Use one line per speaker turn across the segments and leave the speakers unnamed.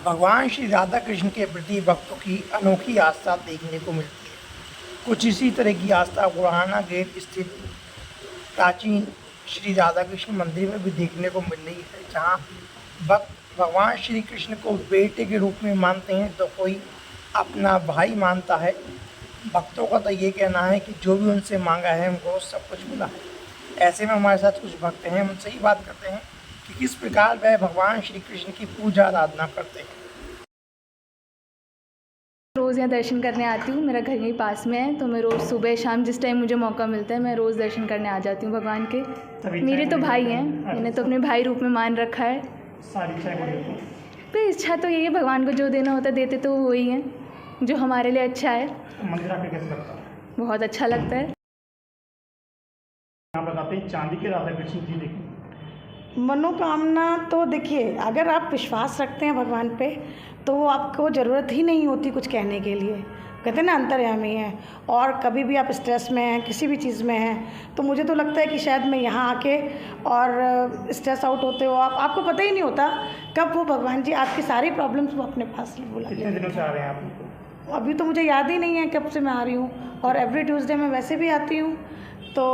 भगवान श्री राधा कृष्ण के प्रति भक्तों की अनोखी आस्था देखने को मिलती है। कुछ इसी तरह की आस्था गुड़ाना गेट स्थित प्राचीन श्री राधा कृष्ण मंदिर में भी देखने को मिल रही है, जहाँ भक्त भगवान श्री कृष्ण को बेटे के रूप में मानते हैं तो कोई अपना भाई मानता है। भक्तों का तो ये कहना है कि जो भी उनसे मांगा है उनको सब कुछ मिला है। ऐसे में हमारे साथ कुछ भक्त हैं, उनसे ही बात करते हैं कि किस प्रकार वह भगवान श्री कृष्ण की पूजा आराधना करते हैं।
रोज़ यहाँ दर्शन करने आती हूँ। मेरा घर यहीं पास में है, तो मैं रोज़ सुबह शाम जिस टाइम मुझे मौका मिलता है मैं रोज़ दर्शन करने आ जाती हूँ भगवान के। मेरे तो भाई हैं, मैंने तो अपने भाई रूप में मान रखा है। तो इच्छा तो यही है, भगवान को जो देना होता है देते तो वो ही हैं, जो हमारे लिए अच्छा है।
मंदिर आपको कैसा लगता है?
बहुत अच्छा लगता है।
आप बताते हैं चांदी के राधा कृष्ण जी देखें।
मनोकामना तो देखिए, अगर आप विश्वास रखते हैं भगवान पे तो वो आपको ज़रूरत ही नहीं होती कुछ कहने के लिए। कहते हैं ना, अंतर्यामी है। और कभी भी आप स्ट्रेस में हैं, किसी भी चीज़ में हैं, तो मुझे तो लगता है कि शायद मैं यहाँ आके और स्ट्रेस आउट होते हो आपको पता ही नहीं होता कब वो भगवान जी आपकी सारी प्रॉब्लम्स वो अपने पास बुला
कितने दिनों से आ रहे हैं आप?
अभी तो मुझे याद ही नहीं है कब से मैं आ रही हूँ, और एवरी ट्यूसडे मैं वैसे भी आती हूँ। तो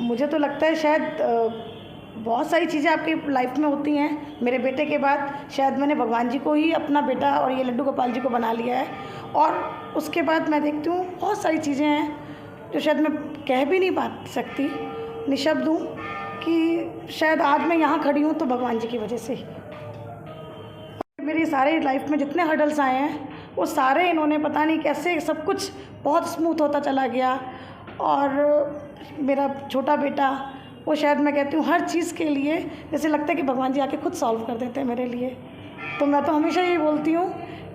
मुझे तो लगता है शायद बहुत सारी चीज़ें आपकी लाइफ में होती हैं। मेरे बेटे के बाद शायद मैंने भगवान जी को ही अपना बेटा और ये लड्डू गोपाल जी को बना लिया है, और उसके बाद मैं देखती हूँ बहुत सारी चीज़ें हैं जो शायद मैं कह भी नहीं पा सकती, निशब्द हूँ कि शायद आज मैं यहाँ खड़ी हूँ तो भगवान जी की वजह से ही। मेरी सारी लाइफ में जितने हर्डल्स आए हैं वो सारे इन्होंने पता नहीं कैसे सब कुछ बहुत स्मूथ होता चला गया। और मेरा छोटा बेटा, वो शायद मैं कहती हूँ हर चीज़ के लिए जैसे लगता है कि भगवान जी आके खुद सॉल्व कर देते हैं मेरे लिए। तो मैं तो हमेशा यही बोलती हूँ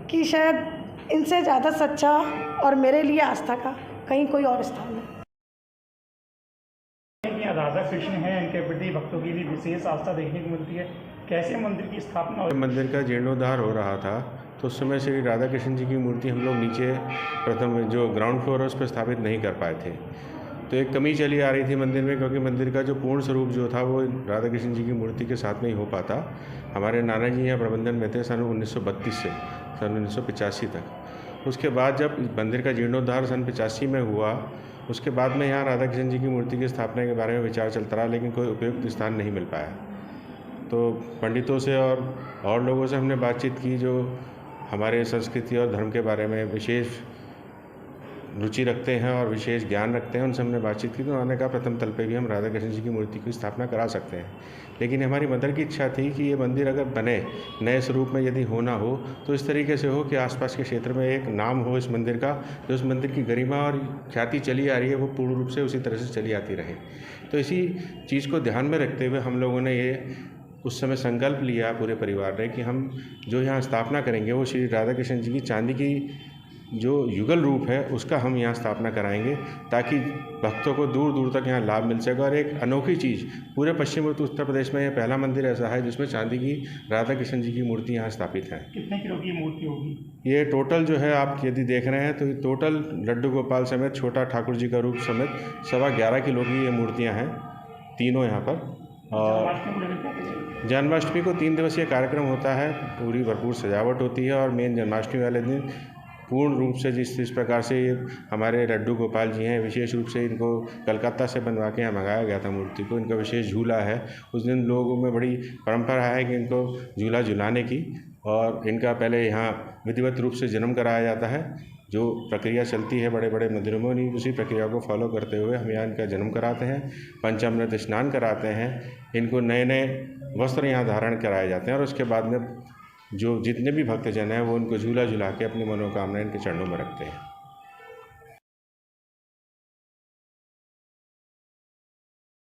कि शायद इनसे ज़्यादा सच्चा और मेरे लिए आस्था का कहीं कोई और स्थान नहीं।
राधा कृष्ण है, इनके प्रति भक्तों की भी विशेष आस्था देखने को मिलती है। कैसे मंदिर की स्थापना हुई?
मंदिर का जीर्णोद्धार हो रहा था तो उस समय श्री राधा कृष्ण जी की मूर्ति हम लोग नीचे प्रथम जो ग्राउंड फ्लोर है उस पर स्थापित नहीं कर पाए थे। तो एक कमी चली आ रही थी मंदिर में, क्योंकि मंदिर का जो पूर्ण स्वरूप जो था वो राधा कृष्ण जी की मूर्ति के साथ में ही हो पाता। हमारे नाना जी यहाँ प्रबंधन में थे सन 1932 से सन 1985 तक। उसके बाद जब मंदिर का जीर्णोद्धार सन 85 में हुआ, उसके बाद में यहाँ राधा कृष्ण जी की मूर्ति की स्थापना के बारे में विचार चलता रहा, लेकिन कोई उपयुक्त स्थान नहीं मिल पाया। तो पंडितों से और लोगों से हमने बातचीत की जो हमारे संस्कृति और धर्म के बारे में विशेष रुचि रखते हैं और विशेष ज्ञान रखते हैं, उनसे हमने बातचीत की। तो उन्होंने कहा प्रथम तल पे भी हम राधा कृष्ण जी की मूर्ति की स्थापना करा सकते हैं, लेकिन हमारी मदर की इच्छा थी कि ये मंदिर अगर बने नए स्वरूप में यदि होना हो तो इस तरीके से हो कि आसपास के क्षेत्र में एक नाम हो इस मंदिर का, जो उस मंदिर की गरिमा और ख्याति चली आ रही है वो पूर्ण रूप से उसी तरह से चली आती रहे। तो इसी चीज़ को ध्यान में रखते हुए हम लोगों ने ये उस समय संकल्प लिया पूरे परिवार ने कि हम जो यहाँ स्थापना करेंगे वो श्री राधा कृष्ण जी की चांदी की जो युगल रूप है उसका हम यहाँ स्थापना कराएंगे, ताकि भक्तों को दूर दूर तक यहाँ लाभ मिल सके। और एक अनोखी चीज़, पूरे पश्चिम उत्तर प्रदेश में ये पहला मंदिर ऐसा है जिसमें चांदी की राधा कृष्ण जी की मूर्ति यहाँ स्थापित है।
कितने किलो की मूर्ति होगी? ये
टोटल जो है आप यदि देख रहे हैं तो ये टोटल लड्डू गोपाल समेत छोटा ठाकुर जी का रूप समेत 11.25 किलो की ये मूर्तियाँ हैं तीनों यहाँ पर। और जन्माष्टमी को 3 दिवसीय कार्यक्रम होता है, पूरी भरपूर सजावट होती है। और मेन जन्माष्टमी वाले दिन पूर्ण रूप से जिस प्रकार से हमारे लड्डू गोपाल जी हैं, विशेष रूप से इनको कलकत्ता से बनवा के यहाँ मंगाया गया था मूर्ति को, इनका विशेष झूला है। उस दिन लोगों में बड़ी परंपरा है कि इनको झूला झुलाने की, और इनका पहले यहाँ विधिवत रूप से जन्म कराया जाता है। जो प्रक्रिया चलती है बड़े बड़े मंदिरों में, उन्हीं उसी प्रक्रिया को फॉलो करते हुए हम यहाँ इनका जन्म कराते हैं, पंचामृत स्नान कराते हैं, इनको नए नए वस्त्र यहाँ धारण कराए जाते हैं। और उसके बाद में जो जितने भी भक्तजन हैं वो उनको झूला झुला के अपनी मनोकामना इनके चरणों में रखते हैं।